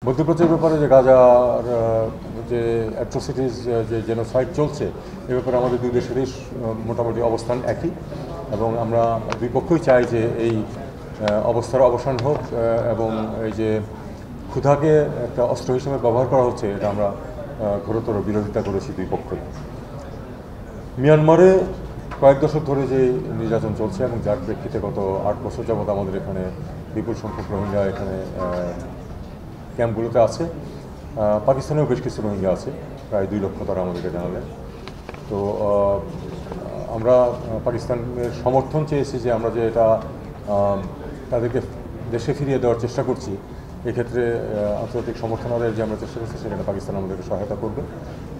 মধ্যপ্রাচ্যের ব্যাপারে যে গাজার যে অ্যাট্রোসিটিস যে জেনোসাইড চলছে এ ব্যাপারে আমাদের দুই দেশেরই মোটামুটি অবস্থান একই এবং আমরা দুই পক্ষই চাই যে এই অবস্থার অবসান হোক এবং এই যে ক্ষুধাকে একটা অস্ত্র হিসেবে ব্যবহার করা হচ্ছে এটা আমরা ঘোরতর বিরোধিতা করেছি দুই পক্ষই। মিয়ানমারে কয়েক দশক ধরে যে নির্যাতন চলছে এবং যার প্রেক্ষিতে গত 8 বছর যাবৎ আমাদের এখানে বিপুল সংখ্যক রোহিঙ্গা এখানে ক্যাম্পগুলোতে আছে। পাকিস্তানেও বেশ কিছু রোহিঙ্গা আছে, প্রায় 2 লক্ষ তারা আমাদেরকে জানালেন। তো আমরা পাকিস্তানের সমর্থন চেয়েছি যে আমরা যে এটা তাদেরকে দেশে ফিরিয়ে দেওয়ার চেষ্টা করছি, এক্ষেত্রে আন্তর্জাতিক সমর্থন আদায়ের যে আমরা চেষ্টা করছি সেখানে পাকিস্তান আমাদেরকে সহায়তা করবে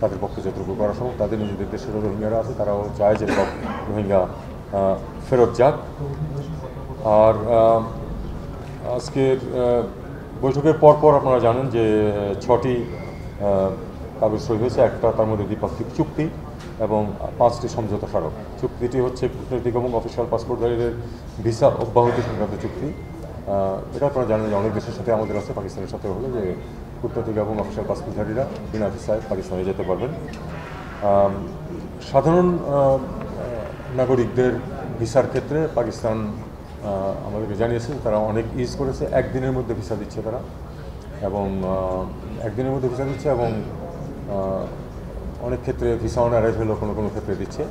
তাদের পক্ষে যতটুকু করা সম্ভব। তাদের নিজেদের দেশেরও রোহিঙ্গারা আছে, তারাও চায় যে সব রোহিঙ্গা ফেরত যাক। আর আজকের বৈঠকের পরপর আপনারা জানেন যে 6টি কাগজ সই হয়েছে, একটা তার মধ্যে দ্বিপাক্ষিক চুক্তি এবং 5টি সমঝোতা স্মারক। চুক্তিটি হচ্ছে কূটনৈতিক এবং অফিসিয়াল পাসপোর্টধারীদের ভিসা অব্যাহতি সংক্রান্ত চুক্তি। এটা আপনারা জানেন যে অনেক দেশের সাথে আমাদের আছে, পাকিস্তানের সাথে হলো যে কূটনৈতিক এবং অফিসিয়াল পাসপোর্টধারীরা বিনা ভিসায় পাকিস্তানে যেতে পারবেন। সাধারণ নাগরিকদের ভিসার ক্ষেত্রে পাকিস্তান আমাদেরকে জানিয়েছে তারা অনেক ইজ করেছে, একদিনের মধ্যে ভিসা দিচ্ছে তারা এবং একদিনের মধ্যে ভিসা দিচ্ছে এবং অনেক ক্ষেত্রে ভিসা অন অ্যারাইভেলও কোনো ক্ষেত্রে দিচ্ছে।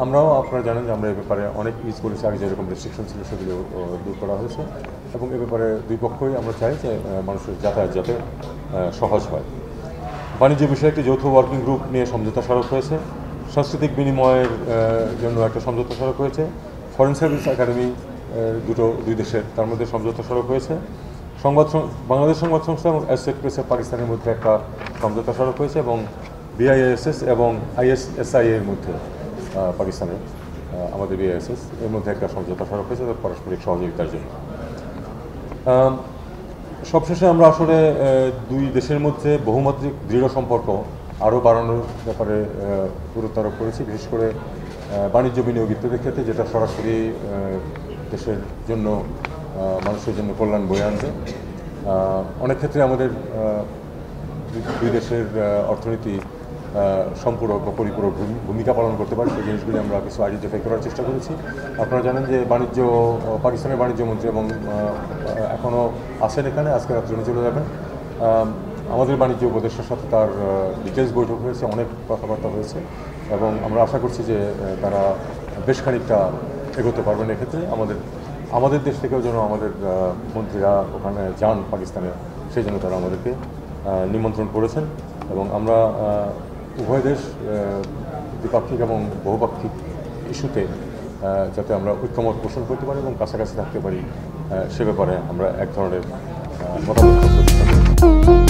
আমরাও আপনারা জানেন যে আমরা এ ব্যাপারে অনেক ইজ করেছি, আগে যেরকম রেস্ট্রিকশন ছিল সেগুলো দূর করা হয়েছে এবং এ ব্যাপারে দুই পক্ষই আমরা চাই যে মানুষের যাতায়াত যাতে সহজ হয়। বাণিজ্য বিষয়ে একটি যৌথ ওয়ার্কিং গ্রুপ নিয়ে সমঝোতা স্মারক হয়েছে, সাংস্কৃতিক বিনিময়ের জন্য একটা সমঝোতা স্মারক হয়েছে, ফরেন সার্ভিস একাডেমি দুই দেশের তার মধ্যে সমঝোতা স্মারক হয়েছে, বাংলাদেশ সংবাদ সংস্থা এবং অ্যাসোসিয়েটেড প্রেস পাকিস্তানের মধ্যে একটা সমঝোতা স্মারক হয়েছে এবং বিআইএসএস এবং আইএসএসআই এর মধ্যে পাকিস্তানের আমাদের বিআইএসএস এর মধ্যে একটা সমঝোতা স্মারক হয়েছে পারস্পরিক সহযোগিতার জন্য। সবশেষে আমরা আসলে দুই দেশের মধ্যে বহুমাত্রিক দৃঢ় সম্পর্ক আরও বাড়ানোর ব্যাপারে গুরুত্ব আরোপ করেছি, বিশেষ করে বাণিজ্য বিনিয়োগ ইত্যাদির ক্ষেত্রে, যেটা সরাসরি দেশের জন্য মানুষের জন্য কল্যাণ বয়ে আনবে। অনেক ক্ষেত্রে আমাদের দুই দেশের অর্থনীতি সম্পূরক বা পরিপূরক ভূমিকা পালন করতে পারে, সেই জিনিসগুলি আমরা কিছু আইডেন্টিফাই করার চেষ্টা করেছি। আপনারা জানেন যে পাকিস্তানের বাণিজ্য মন্ত্রী এবং এখনও আছেন এখানে, আজকে রাত্রে চলে যাবেন। আমাদের বাণিজ্য উপদেষ্টার সাথে তার ডিটেলস বৈঠক হয়েছে, অনেক কথাবার্তা হয়েছে এবং আমরা আশা করছি যে তারা বেশ খানিকটা এগোতে পারবেন এক্ষেত্রে। আমাদের দেশ থেকেও যেন আমাদের মন্ত্রীরা ওখানে যান পাকিস্তানে, সেই জন্য তারা আমাদেরকে নিমন্ত্রণ করেছেন এবং আমরা উভয় দেশ দ্বিপাক্ষিক এবং বহুপাক্ষিক ইস্যুতে যাতে আমরা ঐক্যমত পোষণ করতে পারি এবং কাছাকাছি থাকতে পারি সে ব্যাপারে আমরা এক ধরনের মতামত